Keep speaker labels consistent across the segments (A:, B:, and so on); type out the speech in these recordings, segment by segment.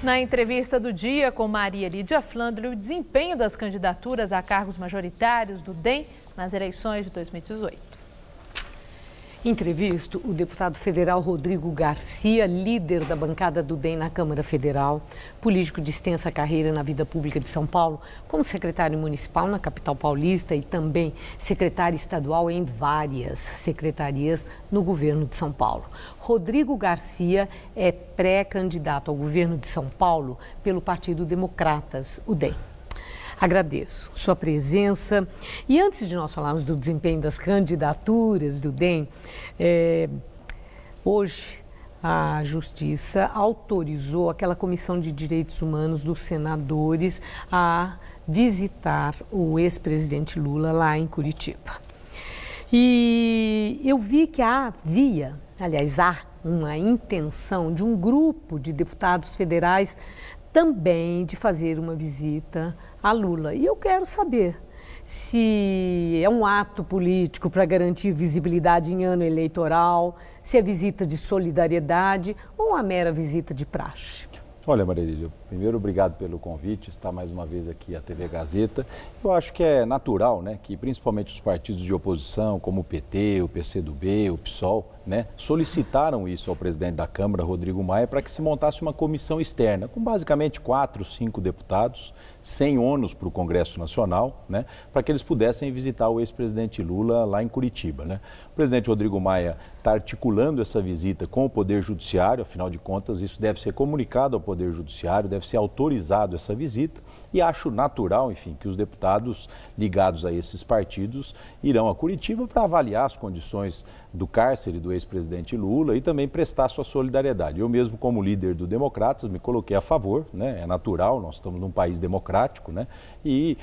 A: Na entrevista do dia com Maria Lídia Flandre, o desempenho das candidaturas a cargos majoritários do DEM nas eleições de 2018.
B: Entrevisto o deputado federal Rodrigo Garcia, líder da bancada do DEM na Câmara Federal, político de extensa carreira na vida pública de São Paulo, como secretário municipal na capital paulista e também secretário estadual em várias secretarias no governo de São Paulo. Rodrigo Garcia é pré-candidato ao governo de São Paulo pelo Partido Democratas, o DEM. Agradeço sua presença. E antes de nós falarmos do desempenho das candidaturas do DEM, hoje a Justiça autorizou aquela Comissão de Direitos Humanos dos senadores a visitar o ex-presidente Lula lá em Curitiba. E eu vi que há uma intenção de um grupo de deputados federais também de fazer uma visita a Lula. E eu quero saber se é um ato político para garantir visibilidade em ano eleitoral, se é visita de solidariedade ou uma mera visita de praxe.
C: Olha, Maria Lídia, primeiro, obrigado pelo convite, estar mais uma vez aqui à TV Gazeta. Eu acho que é natural, né, que principalmente os partidos de oposição, como o PT, o PCdoB, o PSOL, né, solicitaram isso ao presidente da Câmara, Rodrigo Maia, para que se montasse uma comissão externa, com basicamente 4, 5 deputados, sem ônus para o Congresso Nacional, né, para que eles pudessem visitar o ex-presidente Lula lá em Curitiba, né. O presidente Rodrigo Maia está articulando essa visita com o Poder Judiciário, afinal de contas, isso deve ser comunicado ao Poder Judiciário, deve ser autorizado essa visita, e acho natural, enfim, que os deputados ligados a esses partidos irão a Curitiba para avaliar as condições do cárcere do ex-presidente Lula e também prestar sua solidariedade. Eu mesmo, como líder do Democratas, me coloquei a favor, né? É natural, nós estamos num país democrático, né? E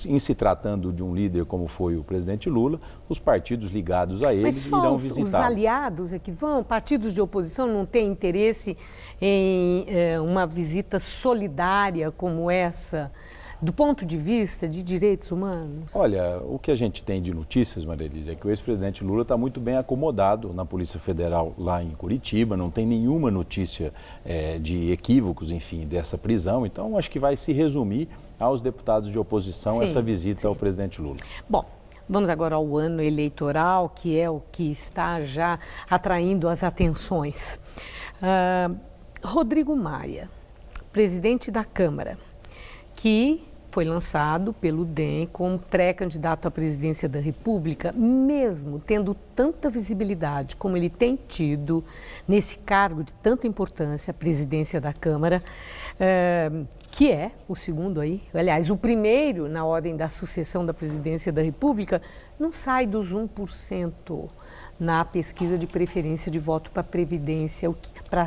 C: em se tratando de um líder como foi o presidente Lula, os partidos ligados a ele irão visitar.
B: Os aliados é que vão, partidos de oposição não têm interesse em uma visita solidária como essa, do ponto de vista de direitos humanos?
C: Olha, o que a gente tem de notícias, Maria Lídia, é que o ex-presidente Lula está muito bem acomodado na Polícia Federal lá em Curitiba, não tem nenhuma notícia de equívocos, enfim, dessa prisão. Então, acho que vai se resumir aos deputados de oposição essa visita ao presidente Lula.
B: Bom, vamos agora ao ano eleitoral, que é o que está já atraindo as atenções. Rodrigo Maia, presidente da Câmara, que foi lançado pelo DEM como pré-candidato à presidência da República, mesmo tendo tanta visibilidade como ele tem tido nesse cargo de tanta importância, a presidência da Câmara, que é o segundo aí, aliás, o primeiro na ordem da sucessão da presidência da República, não sai dos 1% na pesquisa de preferência de voto para a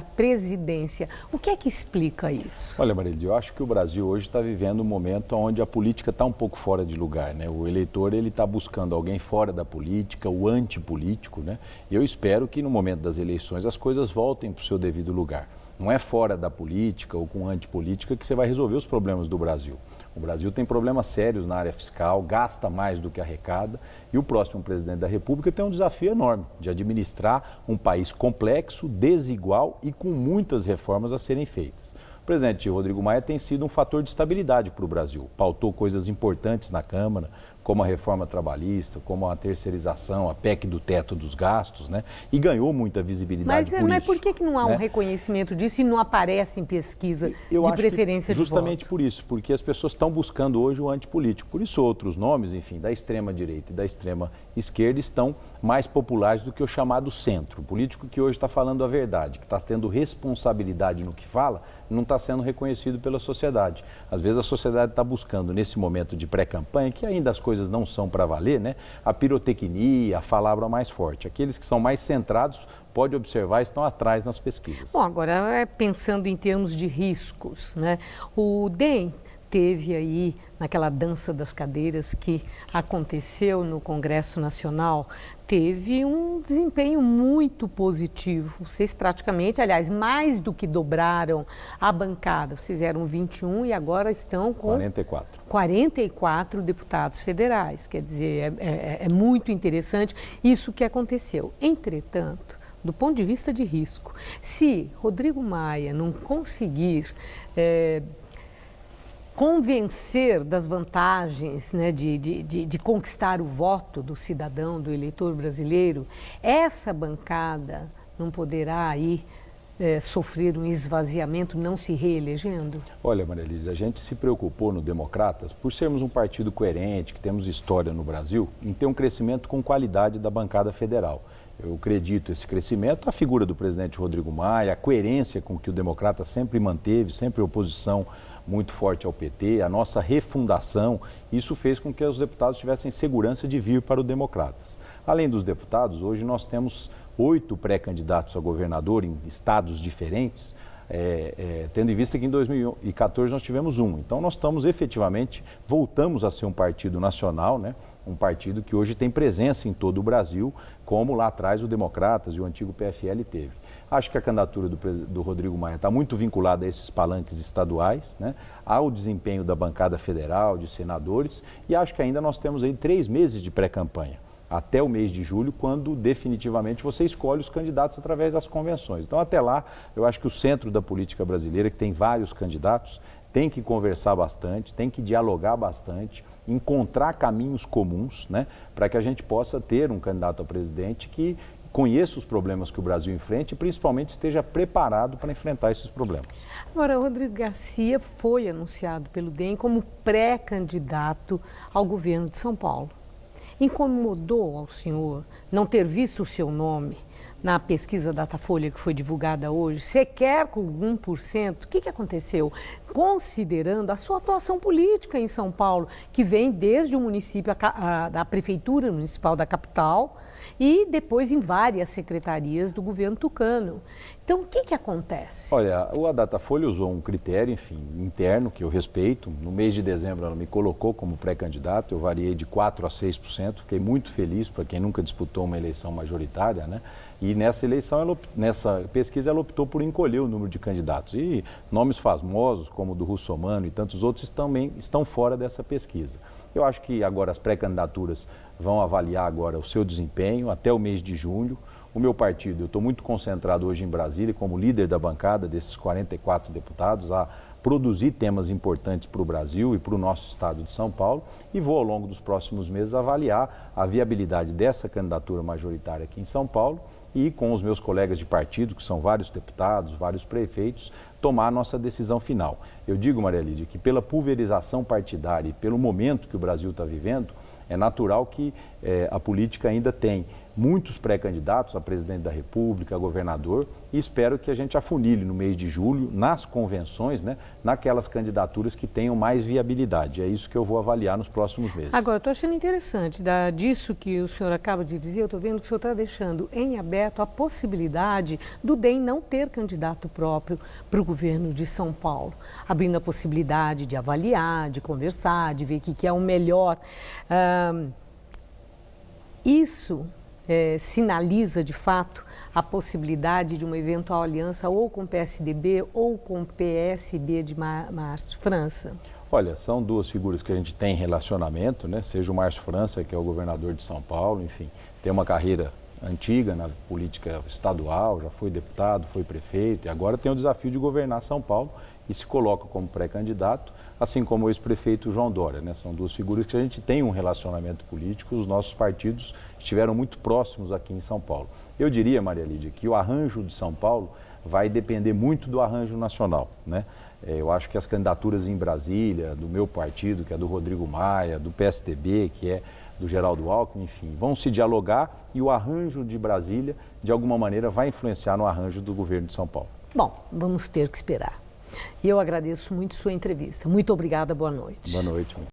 B: presidência. O que é que explica isso?
C: Olha, Marília, eu acho que o Brasil hoje está vivendo um momento onde a política está um pouco fora de lugar, né? O eleitor está buscando alguém fora da política, o antipolítico, né? E eu espero que no momento das eleições as coisas voltem para o seu devido lugar. Não é fora da política ou com antipolítica que você vai resolver os problemas do Brasil. O Brasil tem problemas sérios na área fiscal, gasta mais do que arrecada e o próximo presidente da República tem um desafio enorme de administrar um país complexo, desigual e com muitas reformas a serem feitas. O presidente Rodrigo Maia tem sido um fator de estabilidade para o Brasil, pautou coisas importantes na Câmara, como a reforma trabalhista, como a terceirização, a PEC do teto dos gastos, né? E ganhou muita visibilidade por isso.
B: Mas por que não há um reconhecimento disso e não aparece em pesquisa de preferência de voto?
C: Justamente por isso, porque as pessoas estão buscando hoje o antipolítico. Por isso outros nomes, enfim, da extrema-direita e da extrema-esquerda estão mais populares do que o chamado centro. O político que hoje está falando a verdade, que está tendo responsabilidade no que fala, não está sendo reconhecido pela sociedade. Às vezes a sociedade está buscando, nesse momento de pré-campanha, que ainda as coisas não são para valer, né? A pirotecnia, a palavra mais forte. Aqueles que são mais centrados, pode observar, estão atrás nas pesquisas.
B: Bom, agora pensando em termos de riscos, né? O DEM teve aí, naquela dança das cadeiras que aconteceu no Congresso Nacional, teve um desempenho muito positivo. Vocês praticamente, aliás, mais do que dobraram a bancada. Vocês eram 21 e agora estão com 44 deputados federais. Quer dizer, é muito interessante isso que aconteceu. Entretanto, do ponto de vista de risco. Se Rodrigo Maia não conseguir convencer das vantagens, né, de conquistar o voto do cidadão, do eleitor brasileiro, essa bancada não poderá aí sofrer um esvaziamento, não se reelegendo?
C: Olha, Maria Lídia, a gente se preocupou no Democratas por sermos um partido coerente, que temos história no Brasil, em ter um crescimento com qualidade da bancada federal. Eu acredito esse crescimento, a figura do presidente Rodrigo Maia, a coerência com que o Democrata sempre manteve, sempre oposição muito forte ao PT, a nossa refundação, isso fez com que os deputados tivessem segurança de vir para o Democratas. Além dos deputados, hoje nós temos 8 pré-candidatos a governador em estados diferentes, tendo em vista que em 2014 nós tivemos um. Então nós estamos efetivamente, voltamos a ser um partido nacional, né? Um partido que hoje tem presença em todo o Brasil, como lá atrás o Democratas e o antigo PFL teve. Acho que a candidatura do Rodrigo Maia está muito vinculada a esses palanques estaduais, né? Ao desempenho da bancada federal, de senadores, e acho que ainda nós temos aí 3 meses de pré-campanha, até o mês de julho, quando definitivamente você escolhe os candidatos através das convenções. Então, até lá, eu acho que o centro da política brasileira, que tem vários candidatos, tem que conversar bastante, tem que dialogar bastante, encontrar caminhos comuns, né, para que a gente possa ter um candidato a presidente que conheça os problemas que o Brasil enfrenta e principalmente esteja preparado para enfrentar esses problemas.
B: Agora, Rodrigo Garcia foi anunciado pelo DEM como pré-candidato ao governo de São Paulo. Incomodou ao senhor não ter visto o seu nome na pesquisa Datafolha que foi divulgada hoje, sequer com 1%? O que aconteceu? Considerando a sua atuação política em São Paulo, que vem desde o município, da Prefeitura Municipal da capital e depois em várias secretarias do governo tucano. Então, o que acontece?
C: Olha, a Datafolha usou um critério, enfim, interno, que eu respeito. No mês de dezembro ela me colocou como pré-candidato, eu variei de 4% a 6%, fiquei muito feliz para quem nunca disputou uma eleição majoritária, né? E nessa eleição, nessa pesquisa, ela optou por encolher o número de candidatos. E nomes famosos, como o do Russomano e tantos outros, também estão fora dessa pesquisa. Eu acho que agora as pré-candidaturas vão avaliar agora o seu desempenho até o mês de junho. O meu partido, eu estou muito concentrado hoje em Brasília como líder da bancada desses 44 deputados a produzir temas importantes para o Brasil e para o nosso estado de São Paulo e vou ao longo dos próximos meses avaliar a viabilidade dessa candidatura majoritária aqui em São Paulo e com os meus colegas de partido, que são vários deputados, vários prefeitos, tomar a nossa decisão final. Eu digo, Maria Lídia, que pela pulverização partidária e pelo momento que o Brasil está vivendo, é natural que a política ainda tem muitos pré-candidatos a presidente da República, a governador, e espero que a gente afunile no mês de julho, nas convenções, né, naquelas candidaturas que tenham mais viabilidade. É isso que eu vou avaliar nos próximos meses.
B: Agora, estou achando interessante, disso que o senhor acaba de dizer, eu estou vendo que o senhor está deixando em aberto a possibilidade do DEM não ter candidato próprio para o governo de São Paulo, abrindo a possibilidade de avaliar, de conversar, de ver o que é o melhor. Isso sinaliza, de fato, a possibilidade de uma eventual aliança ou com o PSDB ou com o PSB de Márcio França?
C: Olha, são 2 figuras que a gente tem relacionamento, né? Seja o Márcio França, que é o governador de São Paulo, enfim, tem uma carreira antiga na política estadual, já foi deputado, foi prefeito e agora tem o desafio de governar São Paulo e se coloca como pré-candidato, assim como o ex-prefeito João Dória, né? São 2 figuras que a gente tem um relacionamento político, os nossos partidos estiveram muito próximos aqui em São Paulo. Eu diria, Maria Lídia, que o arranjo de São Paulo vai depender muito do arranjo nacional, né? Eu acho que as candidaturas em Brasília, do meu partido, que é do Rodrigo Maia, do PSDB, que é do Geraldo Alckmin, enfim, vão se dialogar e o arranjo de Brasília, de alguma maneira, vai influenciar no arranjo do governo de São Paulo.
B: Bom, vamos ter que esperar. E eu agradeço muito sua entrevista. Muito obrigada, boa noite.
C: Boa noite.